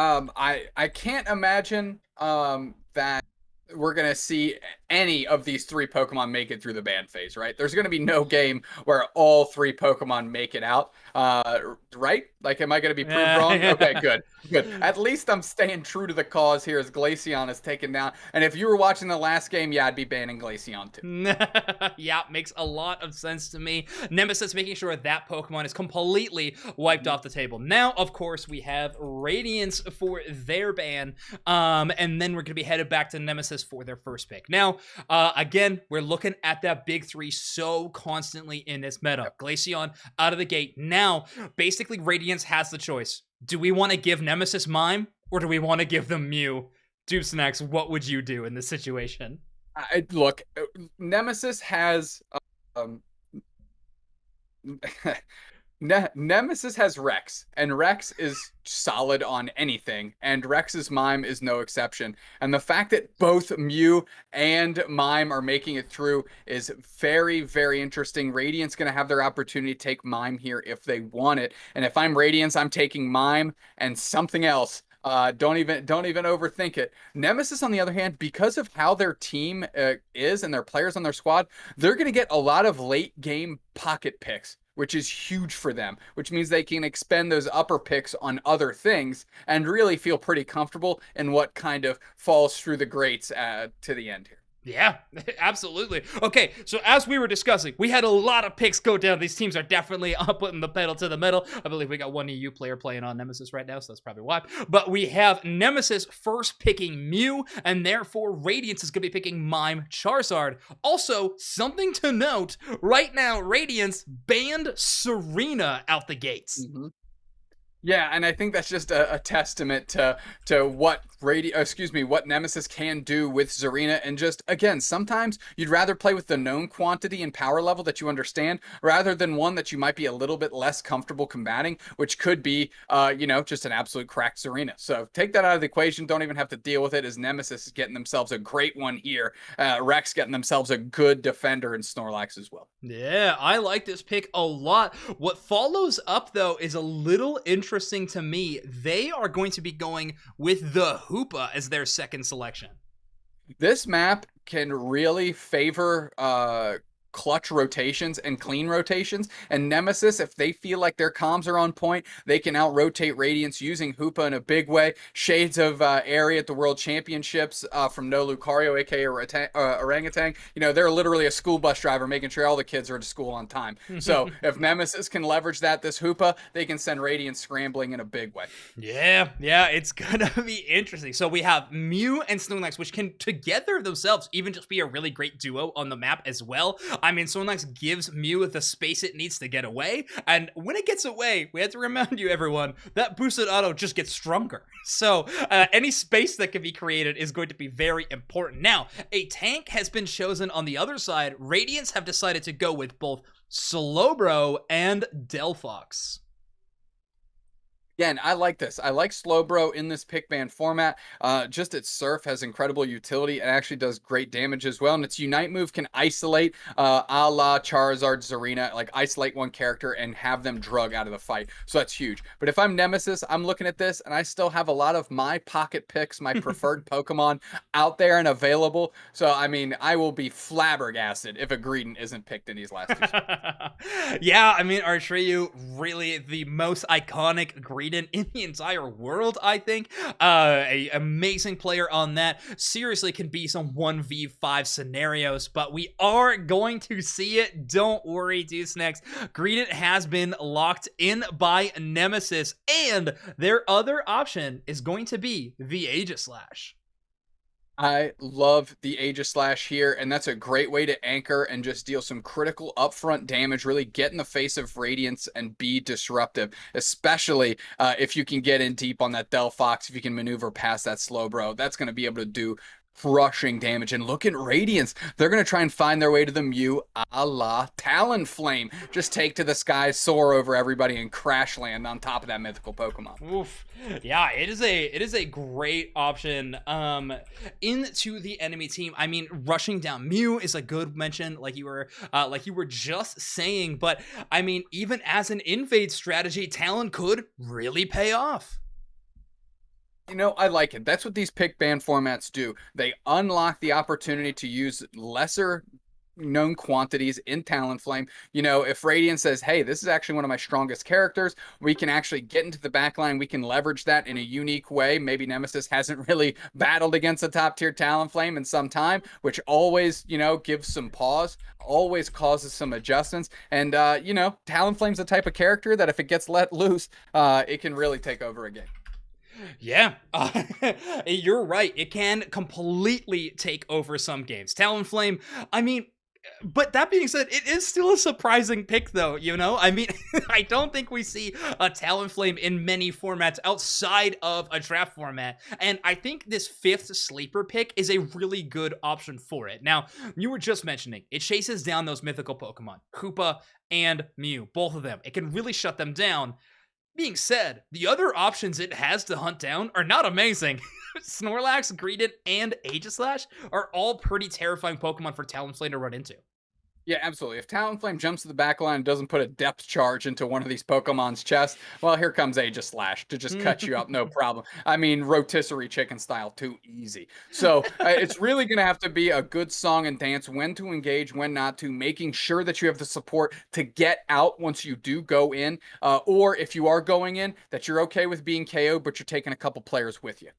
I can't imagine that we're gonna see any of these three Pokemon make it through the ban phase, right? There's gonna be no game where all three Pokemon make it out. Right? Like, am I gonna be proved wrong? Okay, Yeah. good, good. At least I'm staying true to the cause here as Glaceon is taken down. And if you were watching the last game, yeah, I'd be banning Glaceon too. Yeah, makes a lot of sense to me. Nemesis making sure that Pokemon is completely wiped off the table. Now, of course, we have Radiance for their ban, and then we're going to be headed back to Nemesis for their first pick. Now, again, we're looking at that big three so constantly in this meta. Yep. Glaceon out of the gate. Now, basically, Radiance has the choice. Do we want to give Nemesis Mime, or do we want to give them Mew? Dupsnax, what would you do in this situation? Look, Nemesis has um, Nemesis has Rex, and Rex is solid on anything, and Rex's Mime is no exception. And the fact that both Mew and Mime are making it through is very, very interesting. Radiant's going to have their opportunity to take Mime here if they want it. And if I'm Radiance, I'm taking Mime and something else. Don't even overthink it. Nemesis, on the other hand, because of how their team is and their players on their squad, they're going to get a lot of late game pocket picks, which is huge for them, which means they can expend those upper picks on other things and really feel pretty comfortable in what kind of falls through the grates to the end here. Yeah, absolutely. Okay, so as we were discussing, we had a lot of picks go down. These teams are definitely putting the pedal to the metal. I believe we got one EU player playing on Nemesis right now, so that's probably why. But we have Nemesis first picking Mew, and therefore Radiance is going to be picking Mime Charizard. Also, something to note, right now, Radiance banned Serena out the gates. Mm-hmm. Yeah, and I think that's just a testament to what what Nemesis can do with Zarina. And just again, sometimes you'd rather play with the known quantity and power level that you understand rather than one that you might be a little bit less comfortable combating, which could be just an absolute cracked Zarina. So take that out of the equation. Don't even have to deal with it, as Nemesis is getting themselves a great one here. Rex getting themselves a good defender in Snorlax as well. Yeah, I like this pick a lot. What follows up, though, is a little interesting to me. They are going to be going with the Hoopa as their second selection. This map can really favor clutch rotations and clean rotations. And Nemesis, if they feel like their comms are on point, they can out-rotate Radiance using Hoopa in a big way. Shades of Airy at the World Championships from No Lucario, aka Orangutan. They're literally a school bus driver making sure all the kids are to school on time. So if Nemesis can leverage this Hoopa, they can send Radiance scrambling in a big way. Yeah, it's gonna be interesting. So we have Mew and Snorlax, which can together themselves even just be a really great duo on the map as well. I mean, Snorlax gives Mew the space it needs to get away, and when it gets away, we have to remind you, everyone, that boosted auto just gets stronger. So any space that can be created is going to be very important. Now, a tank has been chosen on the other side. Radiance have decided to go with both Slowbro and Delphox. Again, I like this. I like Slowbro in this pick ban format. Just its Surf has incredible utility. It actually does great damage as well. And its Unite move can isolate a la Charizard, Zarina, like isolate one character and have them drug out of the fight. So that's huge. But if I'm Nemesis, I'm looking at this and I still have a lot of my pocket picks, my preferred Pokemon out there and available. So, I mean, I will be flabbergasted if a Greedent isn't picked in these last two spots. Yeah, I mean, Artreyu, really the most iconic Greedent in the entire world, I think. A amazing player on that. Seriously can be some 1v5 scenarios, but we are going to see it. Don't worry, Deucenex. Greedent has been locked in by Nemesis, and their other option is going to be the Aegislash. I love the Aegislash here, and that's a great way to anchor and just deal some critical upfront damage, really get in the face of Radiance and be disruptive, especially if you can get in deep on that Delphox, if you can maneuver past that Slowbro. That's going to be able to do crushing damage. And look at Radiance. They're going to try and find their way to the Mew a la Talonflame. Just take to the sky, soar over everybody, and crash land on top of that mythical Pokemon. Oof. Yeah, it is a great option into the enemy team. I mean, rushing down Mew is a good mention, like you were just saying, but I mean, even as an invade strategy, Talon could really pay off. You know, I like it. That's what these pick ban formats do. They unlock the opportunity to use lesser known quantities in Talonflame. You know, if Radiant says, hey, this is actually one of my strongest characters, we can actually get into the backline. We can leverage that in a unique way. Maybe Nemesis hasn't really battled against a top tier Talonflame in some time, which always, you know, gives some pause, always causes some adjustments. And, you know, Talonflame's the type of character that if it gets let loose, it can really take over a game. Yeah, you're right. It can completely take over some games. Talonflame, I mean, but that being said, it is still a surprising pick, though. You know, I mean, I don't think we see a Talonflame in many formats outside of a draft format, and I think this 5th sleeper pick is a really good option for it. Now, you were just mentioning it chases down those mythical Pokemon, Hoopa and Mew, both of them. It can really shut them down. Being said, the other options it has to hunt down are not amazing. Snorlax, Greedent, and Aegislash are all pretty terrifying Pokemon for Talonflame to run into. Yeah, absolutely. If Talonflame jumps to the back line and doesn't put a depth charge into one of these Pokemon's chest, well, here comes Aegislash to just cut you up, no problem. I mean, rotisserie chicken style, too easy. So it's really going to have to be a good song and dance, when to engage, when not to, making sure that you have the support to get out once you do go in, or if you are going in, that you're okay with being KO'd, but you're taking a couple players with you.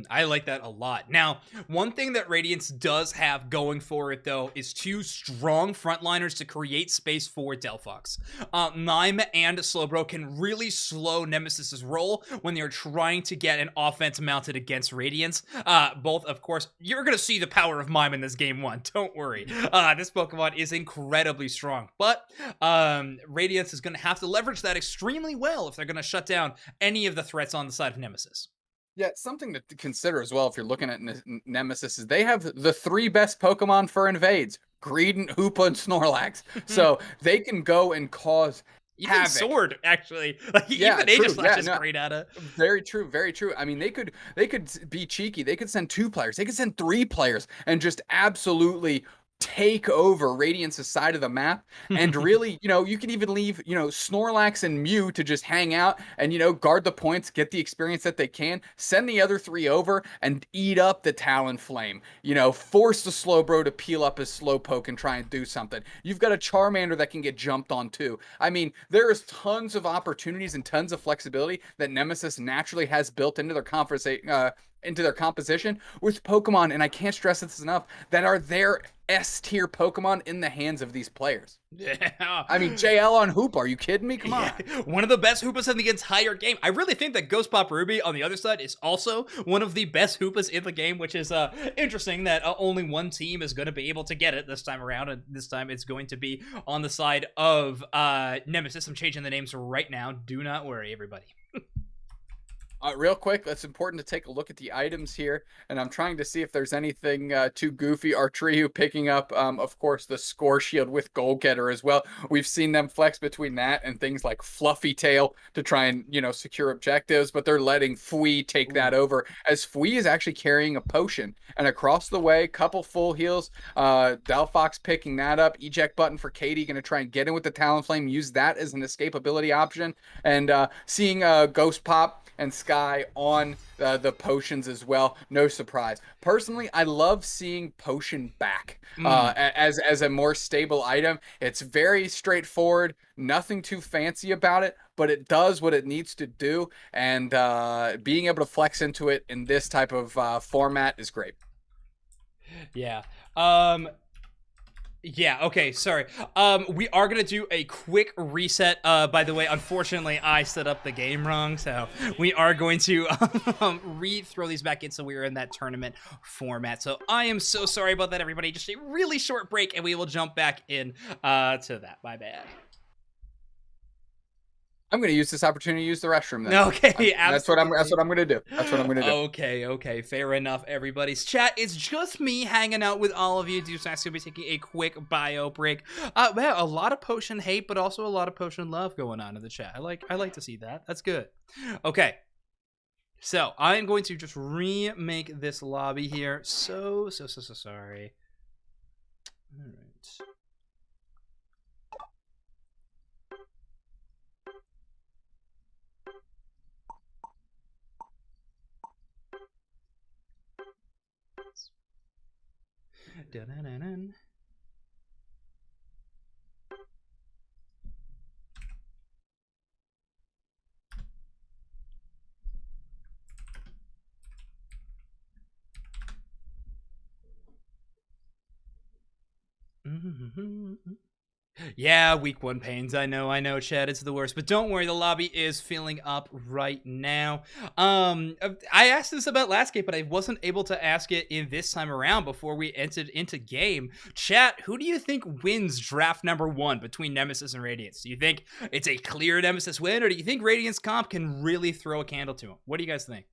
I like that a lot. Now, one thing that Radiance does have going for it, though, is 2 strong frontliners to create space for Delphox. Mime and Slowbro can really slow Nemesis's roll when they're trying to get an offense mounted against Radiance. Both, of course, you're going to see the power of Mime in this game 1. Don't worry. This Pokemon is incredibly strong. But Radiance is going to have to leverage that extremely well if they're going to shut down any of the threats on the side of Nemesis. Yeah, something to consider as well if you're looking at Nemesis is they have the 3 best Pokemon for invades: Greedent, Hoopa, and Snorlax. So they can go and cause Even havoc. Sword, actually. Like, Yeah, even true. Aegislash Yeah, is no, great at it. very true, very true. I mean, they could be cheeky. They could send 2 players. They could send 3 players and just absolutely take over Radiance's side of the map. And really, you know, you can even leave, you know, Snorlax and Mew to just hang out and, you know, guard the points, get the experience that they can. Send the other 3 over and eat up the Talonflame. You know, force the Slowbro to peel up his Slowpoke and try and do something. You've got a Charmander that can get jumped on too. I mean, there is tons of opportunities and tons of flexibility that Nemesis naturally has built into their into their composition with Pokemon, and I can't stress this enough, that are their S tier Pokemon in the hands of these players. Yeah. I mean, JL on Hoop, are you kidding me? Come on. Yeah, one of the best Hoopas in the entire game. I really think that Ghost Pop Ruby on the other side is also one of the best Hoopas in the game, which is interesting that only one team is going to be able to get it this time around, and this time it's going to be on the side of Nemesis. I'm changing the names right now. Do not worry, everybody. Real quick, it's important to take a look at the items here, and I'm trying to see if there's anything too goofy. Artriu picking up, of course, the Score Shield with Goal Getter as well. We've seen them flex between that and things like Fluffy Tail to try and, you know, secure objectives, but they're letting Fui take that over, as Fui is actually carrying a potion. And across the way, couple full heals, Delphox picking that up, eject button for Katie, going to try and get in with the Talonflame, use that as an escapability option, and seeing Ghost Pop and Sky on the potions as well. No surprise. Personally, I love seeing potion back as a more stable item. It's very straightforward, nothing too fancy about it, but it does what it needs to do, and being able to flex into it in this type of format is great. Yeah. Yeah, okay, sorry. We are gonna do a quick reset. By the way, unfortunately, I set up the game wrong, so we are going to re-throw these back in so we're in that tournament format. So I am so sorry about that, everybody. Just a really short break, and we will jump back in to that. My bad. I'm going to use this opportunity to use the restroom then. Okay, That's what I'm going to do. That's what I'm going to do. Okay, fair enough, everybody's chat. It's just me hanging out with all of you. Deuce going to be taking a quick bio break. Well, a lot of potion hate, but also a lot of potion love going on in the chat. I like to see that. That's good. Okay. So, I'm going to just remake this lobby here. So sorry. All right. Yeah, week 1 pains. I know, Chad, it's the worst. But don't worry, the lobby is filling up right now. I asked this about last game, but I wasn't able to ask it in this time around before we entered into game. Chat, who do you think wins draft number 1 between Nemesis and Radiance? Do you think it's a clear Nemesis win, or do you think Radiance comp can really throw a candle to him? What do you guys think?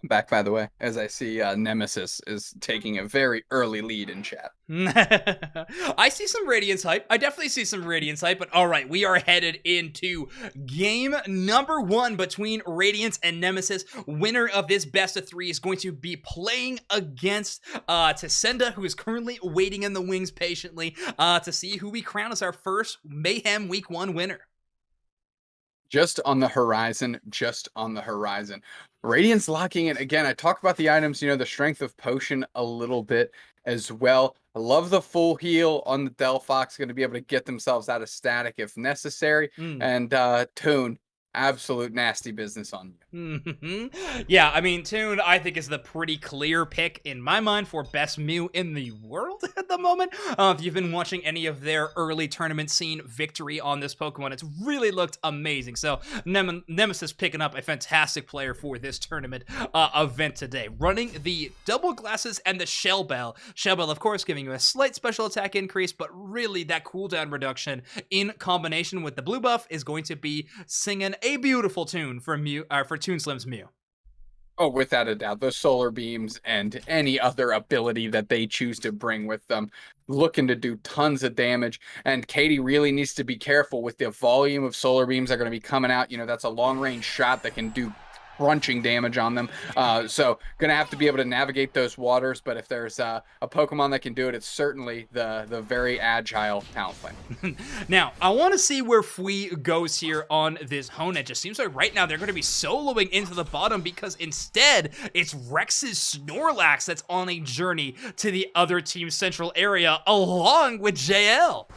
Back, by the way, as I see Nemesis is taking a very early lead in chat. I see some Radiance hype. I definitely see some Radiance hype, but all right, we are headed into game number 1 between Radiance and Nemesis. Winner of this best of 3 is going to be playing against Tasenda, who is currently waiting in the wings patiently to see who we crown as our first Mayhem week 1 winner. Just on the horizon, just on the horizon. Radiance locking in. Again, I talk about the items, the strength of potion a little bit as well. I love the full heal on the Delphox, going to be able to get themselves out of static if necessary. And Toon, absolute nasty business on you. Yeah, I mean, Toon, I think, is the pretty clear pick in my mind for best Mew in the world at the moment. If you've been watching any of their early tournament scene victory on this Pokemon, it's really looked amazing. So Nemesis picking up a fantastic player for this tournament event today. Running the double glasses and the Shell Bell. Shell Bell, of course, giving you a slight special attack increase, but really that cooldown reduction in combination with the blue buff is going to be singing a beautiful tune for Toon Slim's Mew. Oh, without a doubt, those solar beams and any other ability that they choose to bring with them, looking to do tons of damage. And Katie really needs to be careful with the volume of solar beams that are going to be coming out. That's a long range shot that can do crunching damage on them. So gonna have to be able to navigate those waters, but if there's a Pokemon that can do it, it's certainly the very agile Talonflame. Now, I want to see where Fui goes here on this Hone. It just seems like right now they're going to be soloing into the bottom because instead it's Rex's Snorlax that's on a journey to the other team's central area along with JL.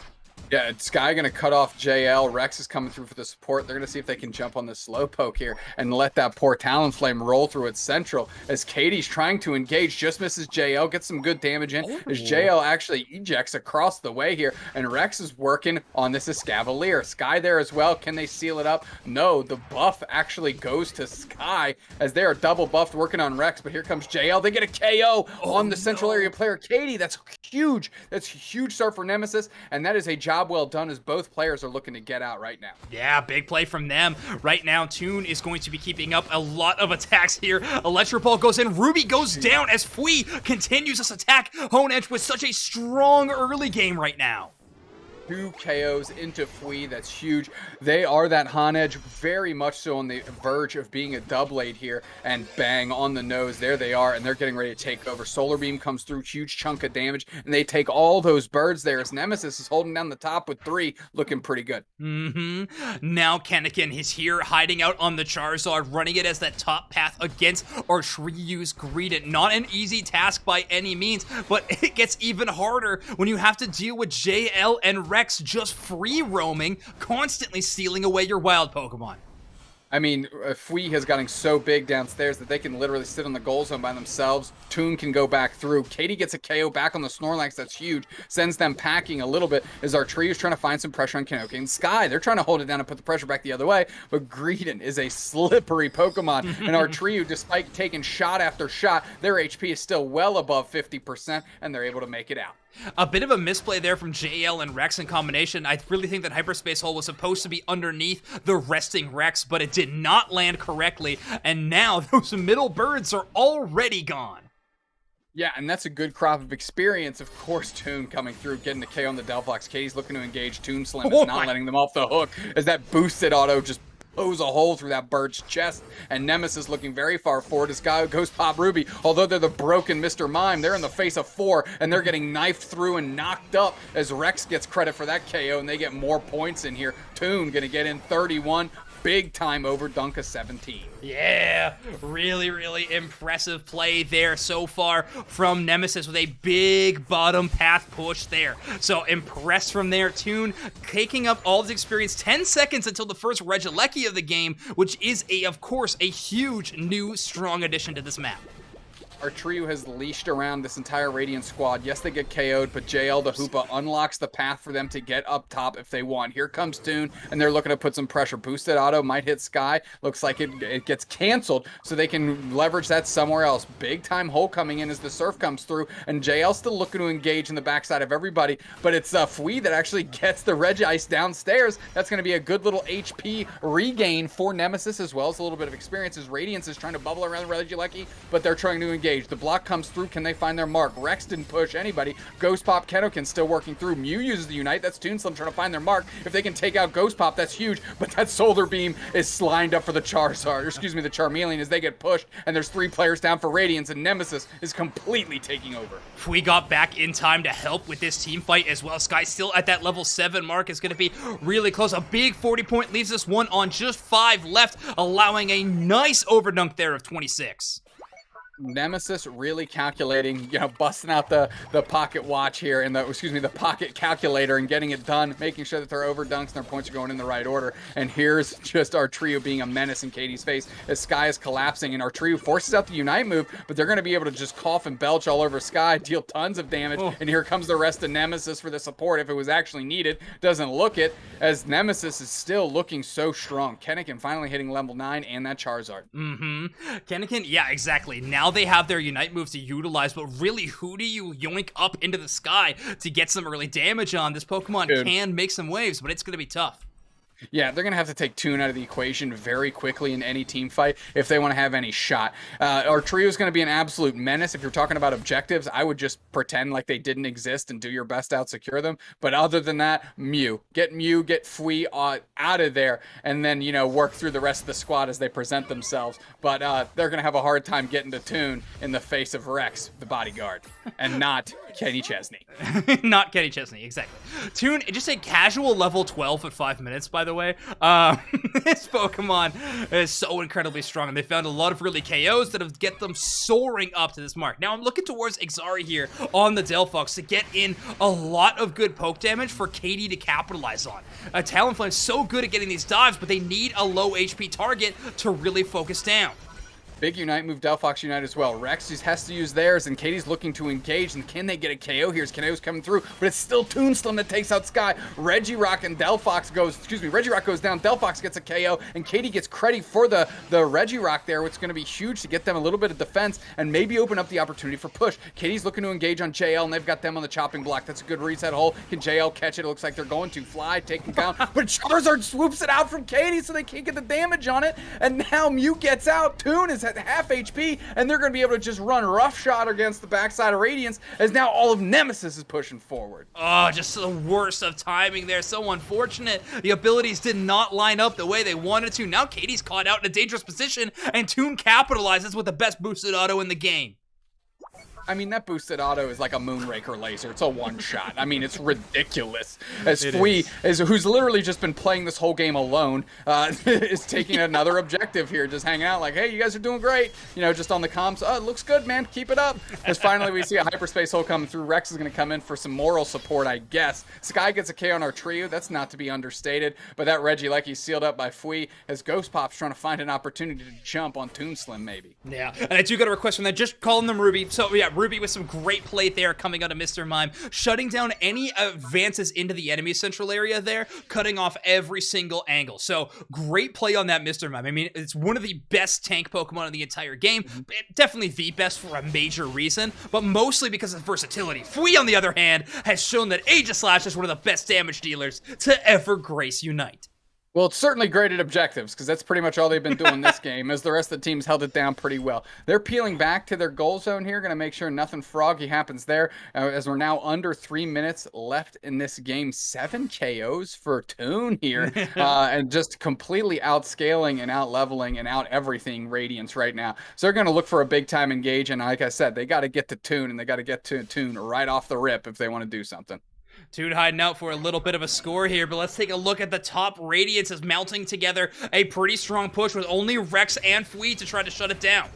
Yeah, Sky going to cut off JL. Rex is coming through for the support. They're going to see if they can jump on the Slowpoke here and let that poor Talonflame roll through its central. As Katie's trying to engage, just misses JL, gets some good damage in. As JL actually ejects across the way here, and Rex is working on this Escavalier. Sky there as well. Can they seal it up? No, the buff actually goes to Sky as they are double buffed working on Rex, but here comes JL. They get a KO on the central area player, Katie. That's huge. That's a huge start for Nemesis, and that is a job well done as both players are looking to get out right now. Yeah, big play from them. Right now, Toon is going to be keeping up a lot of attacks here. Electro Ball goes in, Ruby goes down as Fui continues this attack. Hone Edge with such a strong early game right now. 2 KOs into Fui. That's huge. They are that Han Edge, very much so on the verge of being a double-8 here, and bang, on the nose. There they are, and they're getting ready to take over. Solar Beam comes through, huge chunk of damage, and they take all those birds there as Nemesis is holding down the top with 3, looking pretty good. Now Kennekin is here, hiding out on the Charizard, running it as that top path against Artreus Greedent. Not an easy task by any means, but it gets even harder when you have to deal with JL and Rex just free roaming, constantly stealing away your wild Pokemon. I mean, Fui has gotten so big downstairs that they can literally sit on the goal zone by themselves. Toon can go back through. Katie gets a KO back on the Snorlax. That's huge. Sends them packing a little bit as Artreus trying to find some pressure on Kenoki and Sky. They're trying to hold it down and put the pressure back the other way, but Greedent is a slippery Pokemon. And Artreus, despite taking shot after shot, their HP is still well above 50%, and they're able to make it out. A bit of a misplay there from JL and Rex in combination. I really think that Hyperspace Hole was supposed to be underneath the resting Rex, but it did not land correctly, and now those middle birds are already gone. Yeah, and that's a good crop of experience. Of course, Toon coming through, getting the KO on the Delphox. Katie's looking to engage. Toon Slim is not letting them off the hook as that boosted auto just blows a hole through that bird's chest, and Nemesis looking very far forward as goes Pop Ruby. Although they're the broken Mr. Mime, they're in the face of 4, and they're getting knifed through and knocked up as Rex gets credit for that KO, and they get more points in here. Toon gonna get in 31. big time over dunk of 17. Yeah, really, really impressive play there so far from Nemesis with a big bottom path push there. So impressed from there. Toon taking up all his experience. 10 seconds until the first Regieleki of the game, which is, of course, a huge new strong addition to this map. Our trio has leashed around this entire Radiant squad. Yes, they get KO'd, but JL the Hoopa unlocks the path for them to get up top if they want. Here comes Toon, and they're looking to put some pressure. Boosted auto might hit Sky. Looks like it gets canceled, so they can leverage that somewhere else. Big time hole coming in as the surf comes through, and JL still looking to engage in the backside of everybody, but it's Fui that actually gets the Regi Ice downstairs. That's going to be a good little HP regain for Nemesis, as well as a little bit of experience, as Radiance is trying to bubble around Regieleki, but they're trying to engage. The block comes through. Can they find their mark? Rex didn't push anybody. Ghost Pop, Kenokin still working through. Mew uses the Unite. That's Toonslim trying to find their mark. If they can take out Ghost Pop, that's huge. But that Solar Beam is lined up for the Charizard, or excuse me, the Charmeleon, as they get pushed. And there's 3 players down for Radiance, and Nemesis is completely taking over. If we got back in time to help with this team fight as well, Sky still at that level 7 mark is going to be really close. A big 40-point leaves this one on just 5 left, allowing a nice overdunk there of 26. Nemesis really calculating, busting out the pocket watch here and the pocket calculator and getting it done, making sure that their overdunks and their points are going in the right order. And here's just our trio being a menace in Katie's face as Sky is collapsing, and our trio forces out the Unite move, but they're going to be able to just cough and belch all over Sky, deal tons of damage. Oh. And here comes the rest of Nemesis for the support if it was actually needed. Doesn't look it, as Nemesis is still looking so strong. Kenokin finally hitting level 9 and that Charizard. Kenokin, yeah, exactly. Now they have their Unite moves to utilize, but really, who do you yoink up into the sky to get some early damage on? This Pokemon can make some waves, but it's going to be tough. Yeah, they're going to have to take Toon out of the equation very quickly in any team fight if they want to have any shot. Our trio is going to be an absolute menace. If you're talking about objectives, I would just pretend like they didn't exist and do your best to out-secure them. But other than that, Mew, get Fui out of there, and then, work through the rest of the squad as they present themselves. But they're going to have a hard time getting to Toon in the face of Rex, the bodyguard, and not Kenny Chesney. Not Kenny Chesney, exactly. Toon, just a casual level 12 at 5 minutes, by the way. This Pokemon is so incredibly strong, and they found a lot of really KOs that have get them soaring up to this mark. Now I'm looking towards Xari here on the Delphox to get in a lot of good poke damage for Katie to capitalize on. Talonflame's so good at getting these dives, but they need a low HP target to really focus down. Big Unite move, Delphox Unite as well. Rex just has to use theirs, and Katie's looking to engage, and can they get a KO here? KO's coming through, but it's still Toonslim that takes out Sky. Regirock and Delphox Regirock goes down, Delphox gets a KO, and Katie gets credit for the Regirock there, which is going to be huge to get them a little bit of defense and maybe open up the opportunity for push. Katie's looking to engage on JL, and they've got them on the chopping block. That's a good reset hole. Can JL catch it? It looks like they're going to fly, take him down, but Charizard swoops it out from Katie, so they can't get the damage on it, and now Mew gets out. Toon is at half HP, and they're going to be able to just run roughshod against the backside of Radiance, as now all of Nemesis is pushing forward. Oh, just the worst of timing there. So unfortunate. The abilities did not line up the way they wanted to. Now Katie's caught out in a dangerous position, and Toon capitalizes with the best boosted auto in the game. I mean, that boosted auto is like a Moonraker laser. It's a one-shot. I mean, it's ridiculous. As Fui, who's literally just been playing this whole game alone, is taking another objective here, just hanging out like, hey, you guys are doing great. Just on the comms. Oh, it looks good, man. Keep it up. As finally we see a hyperspace hole coming through. Rex is going to come in for some moral support, I guess. Sky gets a KO on our trio. That's not to be understated. But that Regieleki sealed up by Fui, as Ghost Pop's trying to find an opportunity to jump on Toonslim, maybe. Yeah, and I do got a request from that. Just calling them Ruby. So, yeah, Ruby with some great play there coming out of Mr. Mime, shutting down any advances into the enemy central area there, cutting off every single angle. So great play on that Mr. Mime. I mean, it's one of the best tank Pokemon in the entire game. Definitely the best for a major reason, but mostly because of versatility. Fui, on the other hand, has shown that Aegislash is one of the best damage dealers to ever grace Unite. Well, it's certainly great at objectives, because that's pretty much all they've been doing this game, as the rest of the team's held it down pretty well. They're peeling back to their goal zone here, going to make sure nothing froggy happens there, as we're now under 3 minutes left in this game. 7 KOs for Toon here, and just completely outscaling and out-leveling and out-everything Radiance right now. So they're going to look for a big-time engage, and like I said, they got to get to Toon, and they got to get to Toon right off the rip if they want to do something. Toon hiding out for a little bit of a score here, but let's take a look at the top. Radiance is mounting together a pretty strong push with only Rex and Fui to try to shut it down.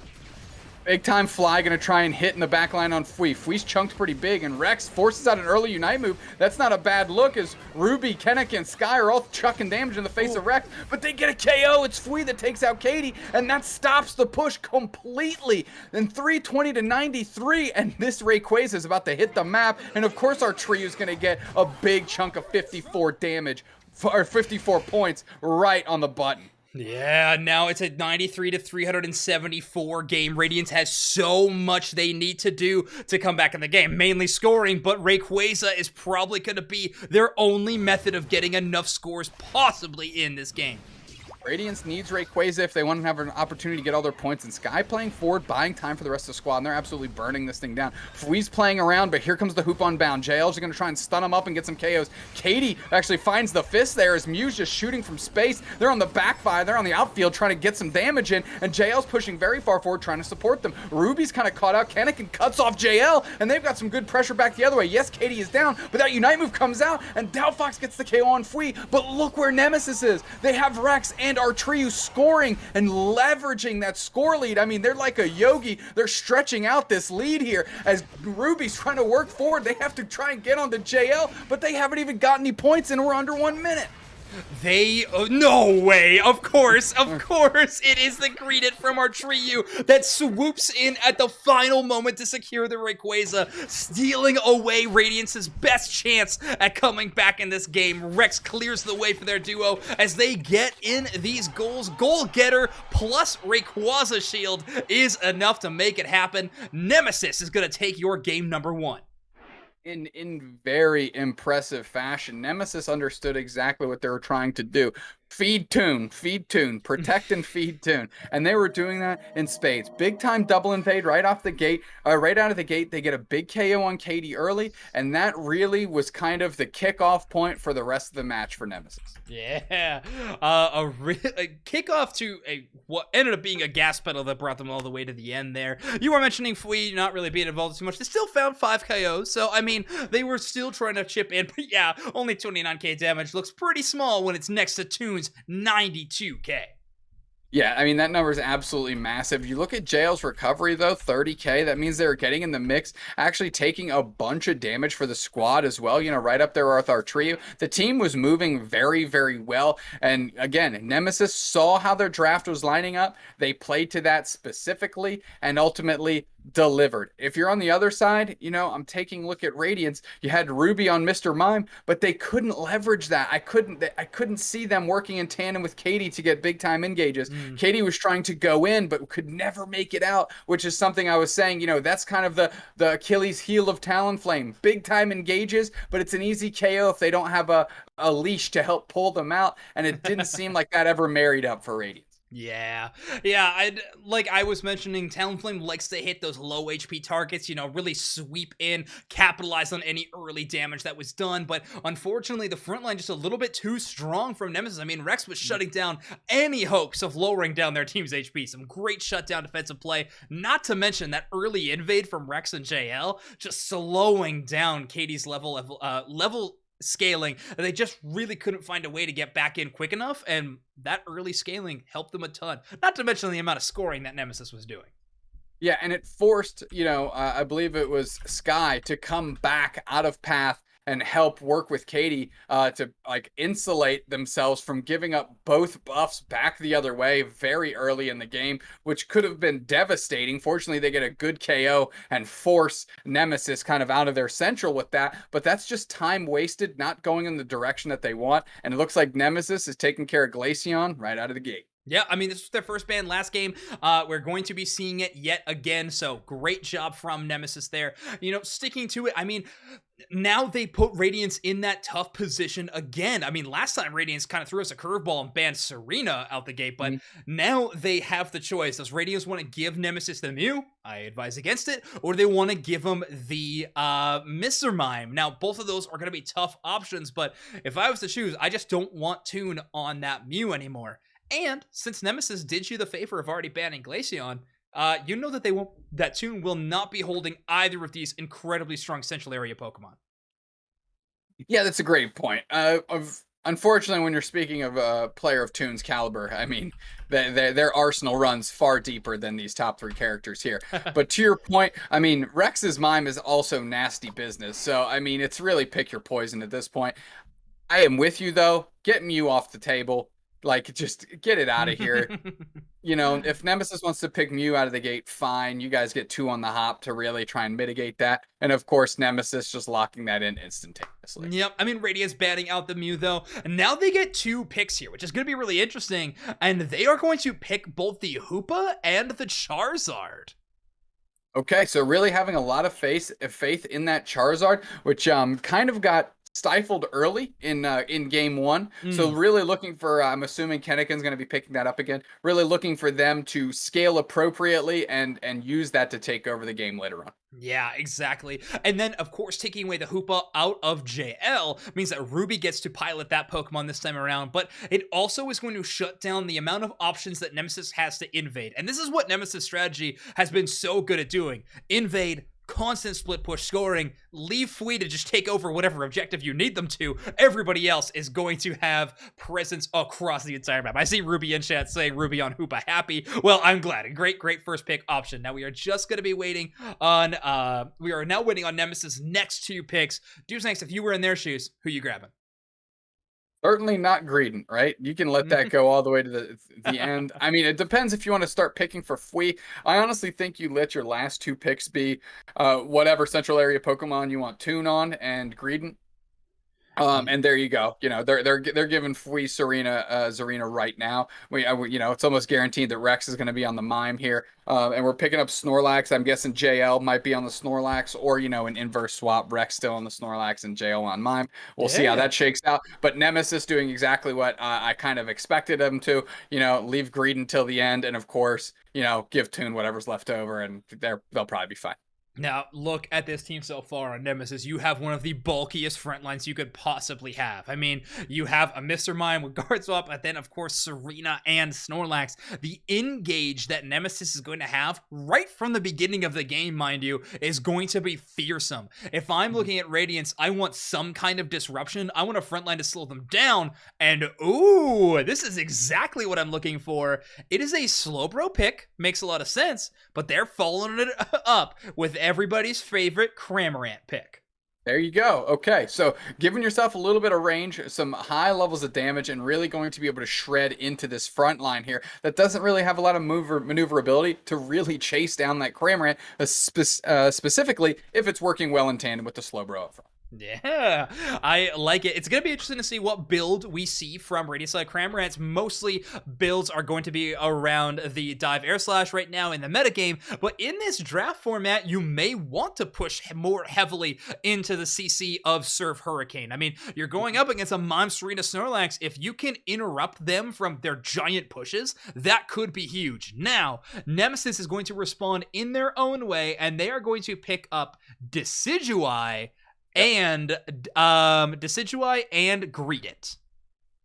Big time Fly gonna try and hit in the back line on Fui. Fui's chunked pretty big, and Rex forces out an early Unite move. That's not a bad look, as Ruby, Kennick, and Sky are all chucking damage in the face of Rex, but they get a KO. It's Fui that takes out Katie, and that stops the push completely. Then 320 to 93, and this Rayquaza is about to hit the map, and of course our Triu's gonna get a big chunk of 54 damage, or 54 points right on the button. Yeah, now it's a 93 to 374 game. Radiance has so much they need to do to come back in the game, mainly scoring, but Rayquaza is probably going to be their only method of getting enough scores possibly in this game. Radiance needs Rayquaza if they want to have an opportunity to get all their points. And Sky playing forward, buying time for the rest of the squad, and they're absolutely burning this thing down. Fui's playing around, but here comes the hoop on bound. JL's going to try and stun him up and get some KOs. Katie actually finds the fist there as Mew's just shooting from space. They're on the backfire. They're on the outfield trying to get some damage in, and JL's pushing very far forward trying to support them. Ruby's kind of caught out. Kennick cuts off JL, and they've got some good pressure back the other way. Yes, Katie is down, but that Unite move comes out, and Delphox gets the KO on Fui. But look where Nemesis is. They have Rex and Artriu scoring and leveraging that score lead. I mean, they're like a yogi. They're stretching out this lead here as Ruby's trying to work forward. They have to try and get on the JL, but they haven't even got any points, and we're under 1 minute. No way, of course, it is the greeted from our Triu that swoops in at the final moment to secure the Rayquaza, stealing away Radiance's best chance at coming back in this game. Rex clears the way for their duo as they get in these goals. Goal getter plus Rayquaza shield is enough to make it happen. Nemesis is going to take your game number 1. In very impressive fashion. Nemesis understood exactly what they were trying to do. Feed Toon, protect and feed Toon. And they were doing that in spades. Big time double invade right off the gate. Right out of the gate, they get a big KO on Katie early, and that really was kind of the kickoff point for the rest of the match for Nemesis. Yeah, a kickoff to what ended up being a gas pedal that brought them all the way to the end there. You were mentioning Fui not really being involved too much. They still found 5 KOs, so I mean, they were still trying to chip in, but yeah, only 29k damage looks pretty small when it's next to Toon's 92k. Yeah, I mean, that number is absolutely massive. You look at JL's recovery, though, 30k. That means they're getting in the mix, actually taking a bunch of damage for the squad as well, you know, right up there with our trio. The team was moving very, very well. And again, Nemesis saw how their draft was lining up. They played to that specifically and ultimately delivered. If you're on the other side, you know, I'm taking a look at Radiance. You had Ruby on Mr. Mime, but they couldn't leverage that. I couldn't see them working in tandem with Katie to get big time engages. Katie was trying to go in, but could never make it out, which is something I was saying, you know, that's kind of the Achilles heel of Talonflame. Big time engages, but it's an easy KO if they don't have a leash to help pull them out, and it didn't seem like that ever married up for Radiance. Yeah, like I was mentioning, Talonflame likes to hit those low HP targets, you know, really sweep in, capitalize on any early damage that was done, but unfortunately the front line just a little bit too strong from Nemesis. I mean, Rex was shutting down any hopes of lowering down their team's HP. Some great shutdown defensive play, not to mention that early invade from Rex and JL, just slowing down Katie's level scaling. They just really couldn't find a way to get back in quick enough, and that early scaling helped them a ton, not to mention the amount of scoring that Nemesis was doing. Yeah, and it forced, you know, I believe it was Sky to come back out of path and help work with Katie to like insulate themselves from giving up both buffs back the other way very early in the game, which could have been devastating. Fortunately, they get a good KO and force Nemesis kind of out of their central with that, but that's just time wasted, not going in the direction that they want, and it looks like Nemesis is taking care of Glaceon right out of the gate. Yeah, I mean, this was their first ban last game. We're going to be seeing it yet again, so great job from Nemesis there. You know, sticking to it, I mean, now they put Radiance in that tough position again. I mean, last time Radiance kind of threw us a curveball and banned Serena out the gate, but now they have the choice. Does Radiance want to give Nemesis the Mew? I advise against it. Or do they want to give him the Mr. Mime? Now, both of those are going to be tough options, but if I was to choose, I just don't want Toon on that Mew anymore. And since Nemesis did you the favor of already banning Glaceon, you know that that Toon will not be holding either of these incredibly strong Central Area Pokemon. Yeah, that's a great point. Unfortunately, when you're speaking of a player of Toon's caliber, I mean, their arsenal runs far deeper than these top three characters here. But to your point, I mean, Rex's mime is also nasty business. So, I mean, it's really pick your poison at this point. I am with you, though. Get Mew off the table. Like, just get it out of here. You know, if Nemesis wants to pick Mew out of the gate, fine. You guys get two on the hop to really try and mitigate that. And of course, Nemesis just locking that in instantaneously. Yep, I mean, Radiance banning out the Mew, though. And now they get two picks here, which is going to be really interesting. And they are going to pick both the Hoopa and the Charizard. Okay, so really having a lot of faith in that Charizard, which kind of got stifled early in game one. So really looking for, I'm assuming Kennekin's going to be picking that up again. Really looking for them to scale appropriately and use that to take over the game later on. Yeah, exactly. And then, of course, taking away the Hoopa out of JL means that Ruby gets to pilot that Pokemon this time around, but it also is going to shut down the amount of options that Nemesis has to invade. And this is what Nemesis' strategy has been so good at doing. Invade, constant split push scoring, leave Fui to just take over whatever objective you need them to. Everybody else is going to have presence across the entire map. I see Ruby in chat saying Ruby on Hoopa happy. Well, I'm glad. A great first pick option. Now we are just going to be waiting on, we are now waiting on Nemesis' next two picks. Dudes Next, if you were in their shoes, who you grabbing? Certainly not Greedent, right? You can let that go all the way to the end. I mean, it depends if you want to start picking for Fui. I honestly think you let your last two picks be whatever central area Pokemon you want Toon on and Greedent. And there you go. You know, they're giving Fui Zarina right now. You know, it's almost guaranteed that Rex is going to be on the Mime here. And we're picking up Snorlax. I'm guessing JL might be on the Snorlax, or you know, an inverse swap. Rex still on the Snorlax and JL on Mime. We'll see how that shakes out. But Nemesis doing exactly what I kind of expected him to. You know, leave Greed until the end, and of course, you know, give Toon whatever's left over, and they'll probably be fine. Now, look at this team so far on Nemesis. You have one of the bulkiest front lines you could possibly have. I mean, you have a Mr. Mime with Guard Swap, and then, of course, Serena and Snorlax. The engage that Nemesis is going to have right from the beginning of the game, mind you, is going to be fearsome. If I'm looking at Radiance, I want some kind of disruption. I want a front line to slow them down, and ooh, this is exactly what I'm looking for. It is a Slowbro pick, makes a lot of sense, but they're following it up with everybody's favorite Cramorant pick. There you go. Okay, so giving yourself a little bit of range, some high levels of damage, and really going to be able to shred into this front line here that doesn't really have a lot of maneuverability to really chase down that Cramorant, specifically if it's working well in tandem with the Slowbro up front. Yeah, I like it. It's going to be interesting to see what build we see from Radiance. Cramorants, mostly builds are going to be around the Dive Air Slash right now in the metagame, but in this draft format, you may want to push more heavily into the CC of Surf Hurricane. I mean, you're going up against a Mime Serena Snorlax. If you can interrupt them from their giant pushes, that could be huge. Now, Nemesis is going to respond in their own way, and they are going to pick up Decidueye and Decidueye and Greedent.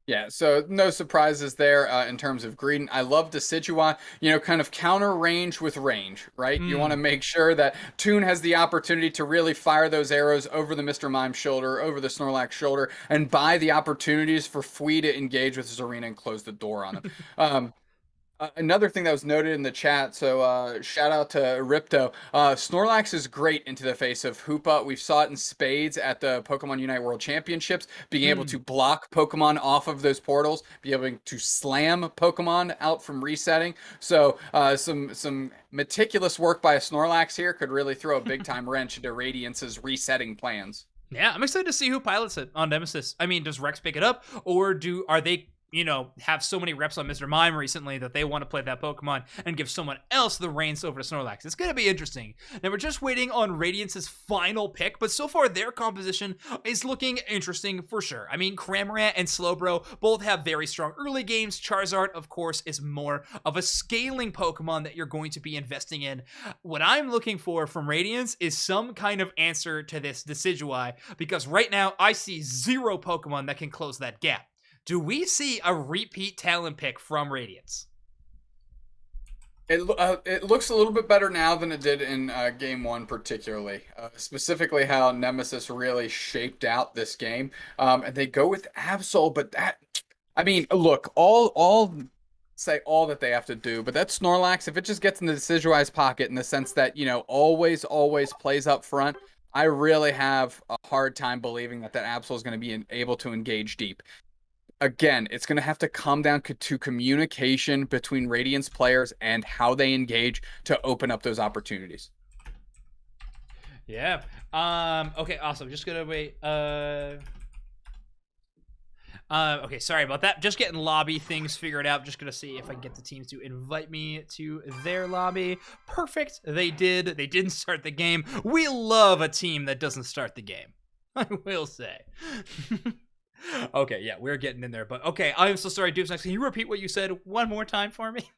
Yeah, so no surprises there in terms of Greedent. I love Decidueye, you know, kind of counter range with range, right? You want to make sure that Toon has the opportunity to really fire those arrows over the Mr. Mime shoulder, over the Snorlax shoulder, and buy the opportunities for Fui to engage with Zarina and close the door on him. Another thing that was noted in the chat, so shout out to Ripto. Snorlax is great into the face of Hoopa. We saw it in spades at the Pokemon Unite World Championships, being able to block Pokemon off of those portals, be able to slam Pokemon out from resetting. So some meticulous work by a Snorlax here could really throw a big time wrench into Radiance's resetting plans. Yeah, I'm excited to see who pilots it on Nemesis. I mean, does Rex pick it up, or are they, you know, have so many reps on Mr. Mime recently that they want to play that Pokemon and give someone else the reins over to Snorlax? It's going to be interesting. Now, we're just waiting on Radiance's final pick, but so far their composition is looking interesting for sure. I mean, Cramorant and Slowbro both have very strong early games. Charizard, of course, is more of a scaling Pokemon that you're going to be investing in. What I'm looking for from Radiance is some kind of answer to this Decidueye, because right now I see zero Pokemon that can close that gap. Do we see a repeat talent pick from Radiance? It looks a little bit better now than it did in game one, particularly. Specifically, how Nemesis really shaped out this game. And they go with Absol, but I mean, look, all say all that they have to do, but that Snorlax, if it just gets in the Decidueye's pocket in the sense that, always plays up front, I really have a hard time believing that Absol is going to be able to engage deep. Again, it's going to have to come down to communication between Radiance players and how they engage to open up those opportunities. Yeah. Okay, awesome. Just gonna wait. Okay, sorry about that. Just getting lobby things figured out. Just gonna see if I can get the teams to invite me to their lobby. Perfect. They did. They didn't start the game. We love a team that doesn't start the game, I will say. Okay, yeah, we're getting in there. But okay, I'm so sorry, Dupes. Can you repeat what you said one more time for me?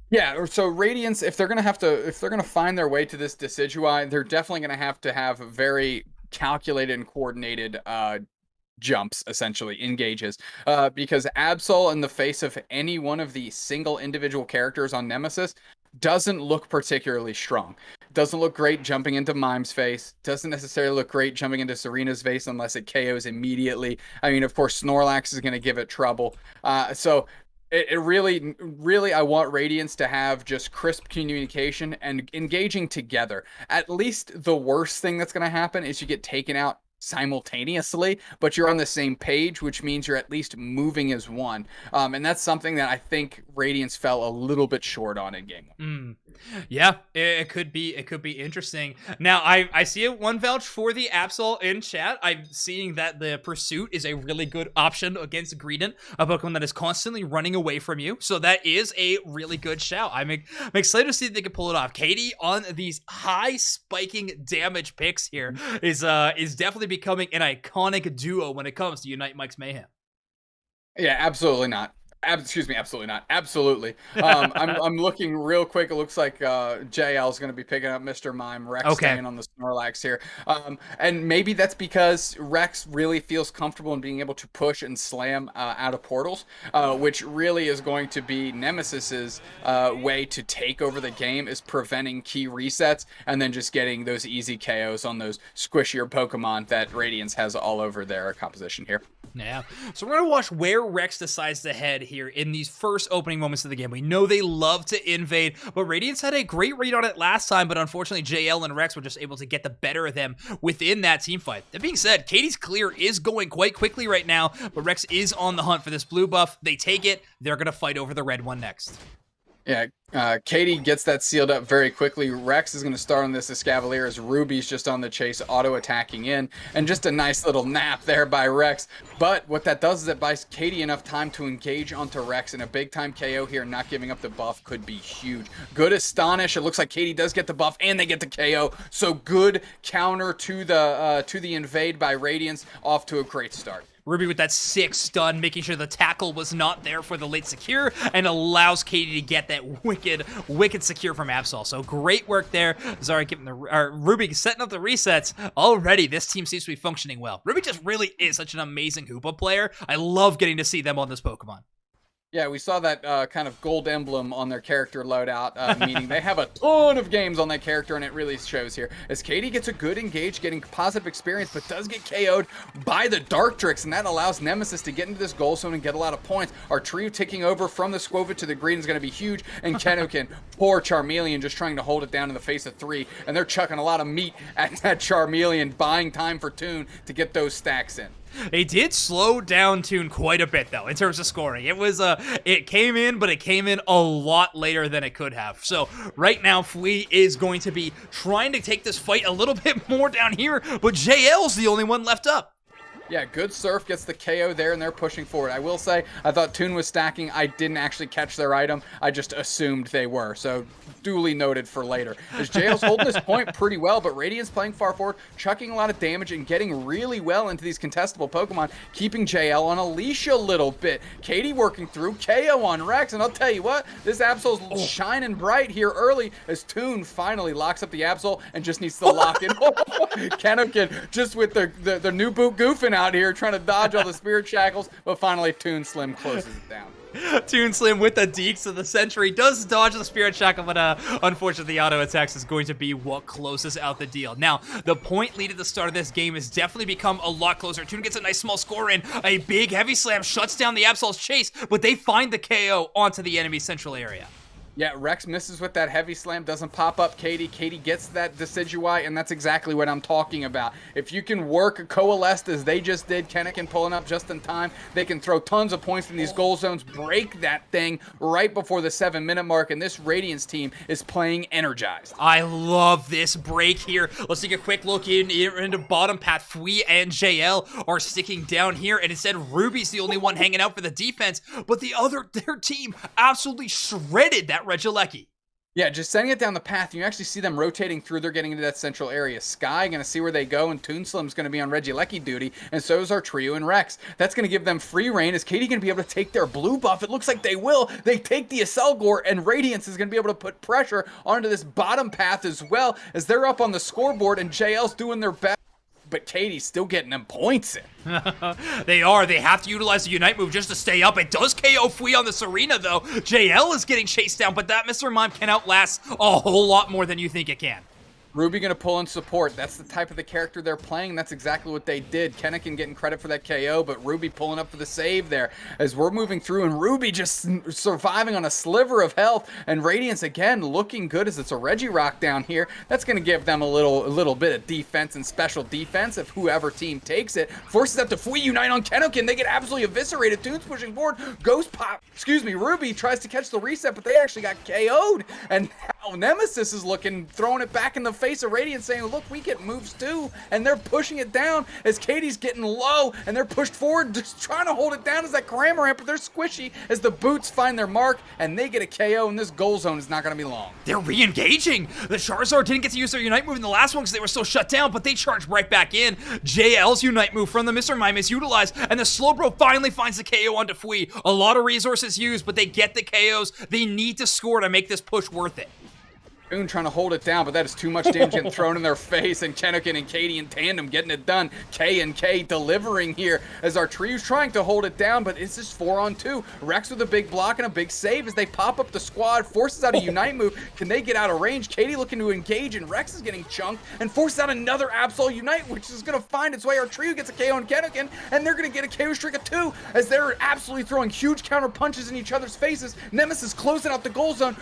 Yeah, so Radiance, if they're gonna find their way to this Decidueye, they're definitely gonna have very calculated and coordinated jumps, essentially engages, because Absol in the face of any one of the single individual characters on Nemesis doesn't look particularly strong. Doesn't look great jumping into Mime's face. Doesn't necessarily look great jumping into Serena's face unless it KOs immediately. I mean, of course, Snorlax is going to give it trouble. So it really, I want Radiance to have just crisp communication and engaging together. At least the worst thing that's going to happen is you get taken out simultaneously, but you're on the same page, which means you're at least moving as one. And that's something that I think Radiance fell a little bit short on in game one. Yeah, it could be interesting. Now, I see one vouch for the Absol in chat. I'm seeing that the Pursuit is a really good option against Greedent, a Pokemon that is constantly running away from you. So that is a really good shout. I'm excited to see if they can pull it off. Katie on these high spiking damage picks here is definitely becoming an iconic duo when it comes to Unite Mike's Mayhem. Yeah, absolutely not. Excuse me, absolutely not. Absolutely. I'm looking real quick. It looks like JL is going to be picking up Mr. Mime. Rex staying on the Snorlax here. And maybe that's because Rex really feels comfortable in being able to push and slam out of portals, which really is going to be Nemesis's way to take over the game, is preventing key resets and then just getting those easy KOs on those squishier Pokemon that Radiance has all over their composition here. Yeah. So we're going to watch where Rex decides to head here in these first opening moments of the game. We know they love to invade, but Radiance had a great read on it last time, but unfortunately JL and Rex were just able to get the better of them within that team fight. That being said, Katie's clear is going quite quickly right now, but Rex is on the hunt for this blue buff. They take it. They're going to fight over the red one next. Yeah, Katie gets that sealed up very quickly. Rex is going to start on this Escavalier as Ruby's just on the chase, auto-attacking in. And just a nice little nap there by Rex. But what that does is it buys Katie enough time to engage onto Rex. And a big-time KO here, not giving up the buff, could be huge. Good Astonish. It looks like Katie does get the buff and they get the KO. So good counter to the invade by Radiance. Off to a great start. Ruby with that sick stun, making sure the tackle was not there for the late secure, and allows Katie to get that wicked secure from Absol. So great work there. Zara giving Ruby setting up the resets. Already, this team seems to be functioning well. Ruby just really is such an amazing Hoopa player. I love getting to see them on this Pokemon. Yeah, we saw that kind of gold emblem on their character loadout, meaning they have a ton of games on that character, and it really shows here. As Katie gets a good engage, getting positive experience, but does get KO'd by the Dartrix, and that allows Nemesis to get into this goal zone and get a lot of points. Our trio ticking over from the Squova to the green is going to be huge, and Kenokin, poor Charmeleon, just trying to hold it down in the face of 3, and they're chucking a lot of meat at that Charmeleon, buying time for Toon to get those stacks in. They did slow down Toon quite a bit, though, in terms of scoring. It was, it came in, but it came in a lot later than it could have. So right now, Flea is going to be trying to take this fight a little bit more down here, but JL's the only one left up. Yeah, good Surf gets the KO there, and they're pushing forward. I will say, I thought Toon was stacking. I didn't actually catch their item. I just assumed they were, so duly noted for later. As JL's holding this point pretty well, but Radiance playing far forward, chucking a lot of damage and getting really well into these contestable Pokemon, keeping JL on a leash a little bit. Katie working through KO on Rex, and I'll tell you what, this Absol's shining bright here early as Toon finally locks up the Absol and just needs to lock in. Kenokin just with the new boot goofing out here trying to dodge all the spirit shackles, but finally Toon Slim closes it down. Toon Slim with the Deeks of the Century does dodge the Spirit Shackle, but unfortunately the auto attacks is going to be what closes out the deal. Now, the point lead at the start of this game has definitely become a lot closer. Toon gets a nice small score in. A big heavy slam shuts down the Absol's chase, but they find the KO onto the enemy central area. Yeah, Rex misses with that heavy slam, doesn't pop up Katie. Katie gets that Decidueye, and that's exactly what I'm talking about. If you can work coalesced as they just did, Kennekin pulling up just in time, they can throw tons of points in these goal zones, break that thing right before the 7-minute mark, and this Radiance team is playing energized. I love this break here. Let's take a quick look into bottom path. Fui and JL are sticking down here, and instead Ruby's the only one hanging out for the defense, but their team absolutely shredded that Regieleki. Yeah, just sending it down the path, you actually see them rotating through. They're getting into that central area. Sky going to see where they go, and Toon Slim's going to be on Regieleki duty, and so is our trio and Rex. That's going to give them free reign. Is Katie going to be able to take their blue buff? It looks like they will. They take the Aselgor, and Radiance is going to be able to put pressure onto this bottom path as well, as they're up on the scoreboard, and JL's doing their best. But Katie's still getting them points in. They are. They have to utilize the Unite move just to stay up. It does KO Fui on the Serena, though. JL is getting chased down, but that Mr. Mime can outlast a whole lot more than you think it can. Ruby going to pull in support. That's the type of the character they're playing. That's exactly what they did. Kennekin getting credit for that KO, but Ruby pulling up for the save there as we're moving through, and Ruby just surviving on a sliver of health, and Radiance again looking good as it's a Regirock down here. That's going to give them a little bit of defense and special defense if whoever team takes it. Forces out to Fui Unite on Kennekin. They get absolutely eviscerated. Toon's pushing forward. Ghost Pop, Ruby tries to catch the reset, but they actually got KO'd. And now Nemesis is looking, throwing it back in the face of Radiance, saying, look, we get moves too, and they're pushing it down as Katie's getting low, and they're pushed forward, just trying to hold it down as that Cramorant, but they're squishy as the boots find their mark, and they get a KO, and this goal zone is not going to be long. They're re-engaging. The Charizard didn't get to use their Unite move in the last one because they were still shut down, but they charged right back in. JL's Unite move from the Mr. Mime is utilized, and the Slowbro finally finds the KO onto Fui. A lot of resources used, but they get the KOs. They need to score to make this push worth it. Toon trying to hold it down, but that is too much damage getting thrown in their face, and Kennekin and Katie in tandem getting it done. K and K delivering here as our trio's trying to hold it down, but it's just 4-on-2. Rex with a big block and a big save as they pop up the squad, forces out a Unite move. Can they get out of range? Katie looking to engage, and Rex is getting chunked and forces out another Absol Unite, which is going to find its way. Our trio gets a KO on Kennekin, and they're going to get a KO streak of 2 as they're absolutely throwing huge counter punches in each other's faces. Nemesis closing out the goal zone,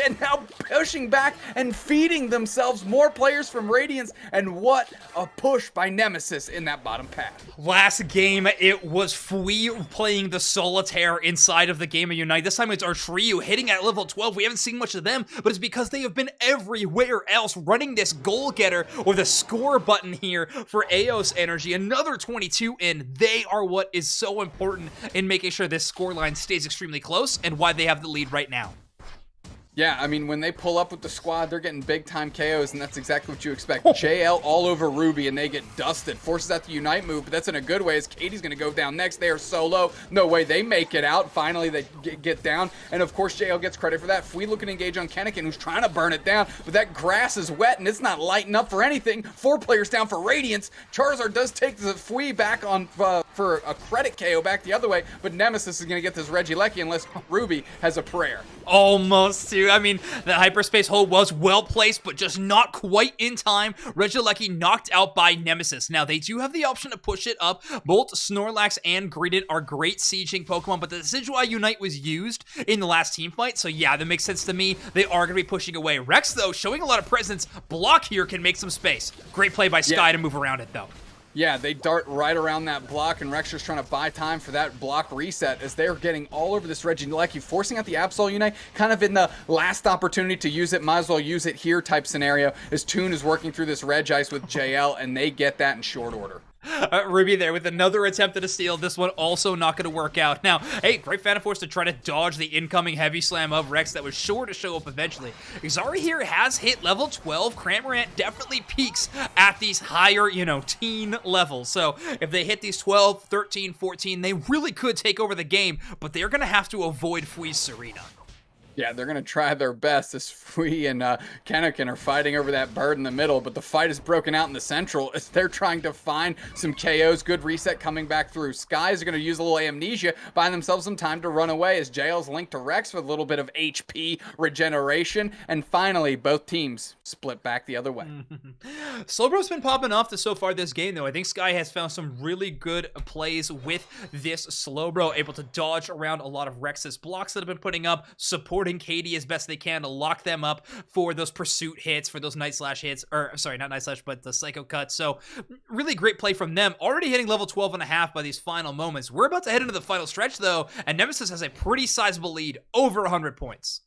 and now pushing back and feeding themselves more players from Radiance, and what a push by Nemesis in that bottom path. Last game, it was Fui playing the Solitaire inside of the game of Unite. This time it's our trio hitting at level 12. We haven't seen much of them, but it's because they have been everywhere else running this goal getter or the score button here for Eos Energy. Another 22 in. They are what is so important in making sure this scoreline stays extremely close and why they have the lead right now. Yeah, I mean, when they pull up with the squad, they're getting big-time KOs, and that's exactly what you expect. JL all over Ruby, and they get dusted. Forces out the Unite move, but that's in a good way, as Katie's going to go down next. They are solo. No way they make it out. Finally, they get down, and of course, JL gets credit for that. Fui looking to engage on Kennekin, who's trying to burn it down, but that grass is wet, and it's not lighting up for anything. 4 players down for Radiance. Charizard does take the Fui back on for a credit KO back the other way, but Nemesis is going to get this Regieleki unless Ruby has a prayer. Almost too. I mean, the hyperspace hold was well placed, but just not quite in time. Regieleki knocked out by Nemesis. Now, they do have the option to push it up. Both Snorlax and Greedent are great sieging Pokemon, but the Decidueye Unite was used in the last team fight, so yeah, that makes sense to me. They are going to be pushing away. Rex, though, showing a lot of presence. Block here can make some space. Great play by Sky to move around it, though. Yeah, they dart right around that block, and Rexer's trying to buy time for that block reset as they're getting all over this Regieleki, forcing out the Absol Unite, kind of in the last opportunity to use it, might as well use it here type scenario, as Toon is working through this Regice with JL, and they get that in short order. Ruby there with another attempt at a steal. This one also not going to work out. Now, hey, great Force to try to dodge the incoming heavy slam of Rex that was sure to show up eventually. Xari here has hit level 12. Cramorant definitely peaks at these higher, teen levels. So if they hit these 12, 13, 14, they really could take over the game, but they're going to have to avoid Fui's Serena. Yeah, they're going to try their best as Fui and Kennekin are fighting over that bird in the middle, but the fight is broken out in the central as they're trying to find some KOs. Good reset coming back through. Skies are going to use a little amnesia, buying themselves some time to run away as JL's linked to Rex with a little bit of HP regeneration. And finally, both teams split back the other way. Slowbro's been popping off so far this game, though. I think Sky has found some really good plays with this Slowbro, able to dodge around a lot of Rex's blocks that have been putting up, supporting Katie as best they can to lock them up for those pursuit hits, for those Night Slash hits, or sorry, not Night Slash, but the Psycho Cut. So really great play from them. Already hitting level 12.5 by these final moments. We're about to head into the final stretch, though, and Nemesis has a pretty sizable lead, over 100 points.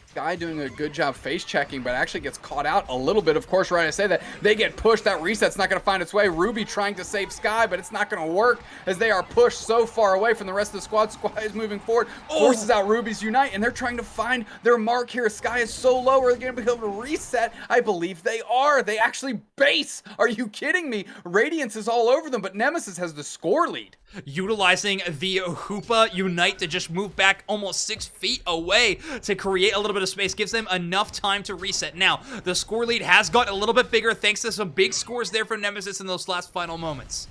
Sky doing a good job face checking, but actually gets caught out a little bit. Of course, right, I say that they get pushed. That reset's not going to find its way. Ruby trying to save Sky, but it's not going to work as they are pushed so far away from the rest of the squad. Sky is moving forward, forces out Ruby's Unite, and they're trying to find their mark here. Sky is so low. Are they going to be able to reset? I believe they are. They actually base. Are you kidding me? Radiance is all over them, but Nemesis has the score lead. Utilizing the Hoopa Unite to just move back almost 6 feet away to create a little bit of space, gives them enough time to reset. Now, the score lead has gotten a little bit bigger thanks to some big scores there from Nemesis in those last final moments.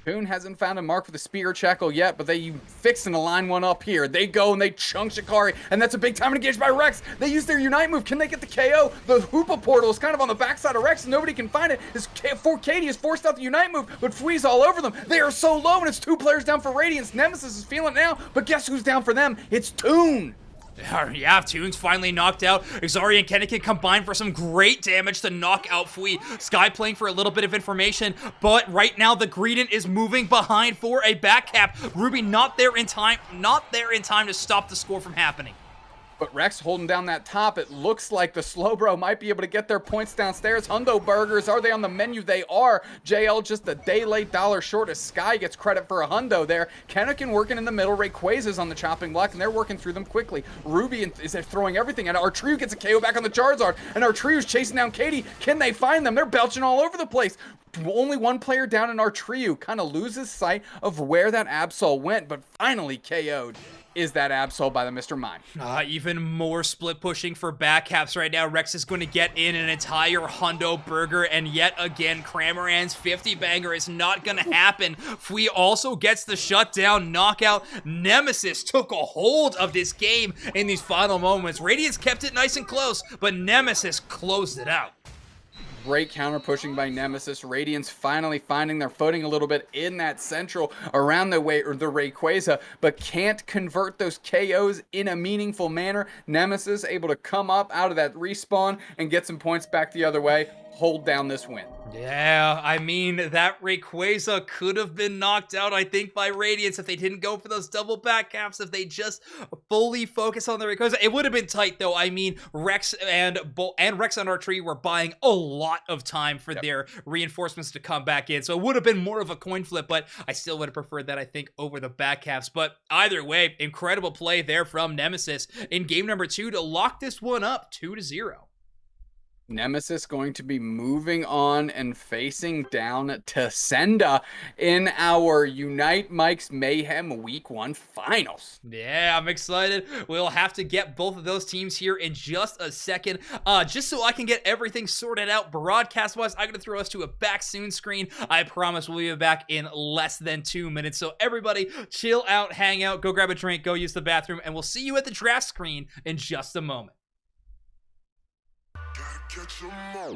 Poon hasn't found a mark for the Spear Checkle yet, but they fixing to line one up here. They go and they chunk Shikari, and that's a big time engaged by Rex. They use their Unite move. Can they get the KO? The Hoopa portal is kind of on the backside of Rex, and nobody can find it. Katie has forced out the Unite move, but Fui's all over them. They are so low, and it's 2 players down for Radiance. Nemesis is feeling it now, but guess who's down for them? It's Toon. Yeah, Toon's finally knocked out. Xari and Kennekin combined for some great damage to knock out Fui. Sky playing for a little bit of information, but right now the Greedent is moving behind for a back cap. Ruby not there in time to stop the score from happening. But Rex holding down that top. It looks like the Slowbro might be able to get their points downstairs. Hundo Burgers, are they on the menu? They are. JL just a day late, dollar short as Sky gets credit for a hundo there. Kennekin working in the middle. Rayquaza's on the chopping block, and they're working through them quickly. Ruby is throwing everything, and Artriu gets a KO back on the Charizard, and Artriu's chasing down Katie. Can they find them? They're belching all over the place. Only one player down in Artriu. Kind of loses sight of where that Absol went, but finally KO'd. Is that Absol by the Mr. Mime. Even more split pushing for back caps right now. Rex is going to get in an entire hundo burger, and yet again, Cramoran's 50 banger is not going to happen. Fui also gets the shutdown knockout. Nemesis took a hold of this game in these final moments. Radiance kept it nice and close, but Nemesis closed it out. Great counter pushing by Nemesis. Radiance finally finding their footing a little bit in that central around the way, or the Rayquaza, but can't convert those KOs in a meaningful manner. Nemesis able to come up out of that respawn and get some points back the other way. Hold down this win. Yeah, I mean, that Rayquaza could have been knocked out, I think, by Radiance if they didn't go for those double back caps, if they just fully focus on the Rayquaza. It would have been tight, though. I mean, Rex and Rex on our tree were buying a lot of time for their reinforcements to come back in, so it would have been more of a coin flip, but I still would have preferred that, I think, over the back caps. But either way, incredible play there from Nemesis in game number 2 to lock this one up 2-0. Nemesis going to be moving on and facing down to Senda in our Unite Mike's Mayhem Week 1 finals. Yeah, I'm excited. We'll have to get both of those teams here in just a second. Just so I can get everything sorted out broadcast-wise, I'm going to throw us to a back soon screen. I promise we'll be back in less than 2 minutes. So everybody, chill out, hang out, go grab a drink, go use the bathroom, and we'll see you at the draft screen in just a moment. Catch 'em all.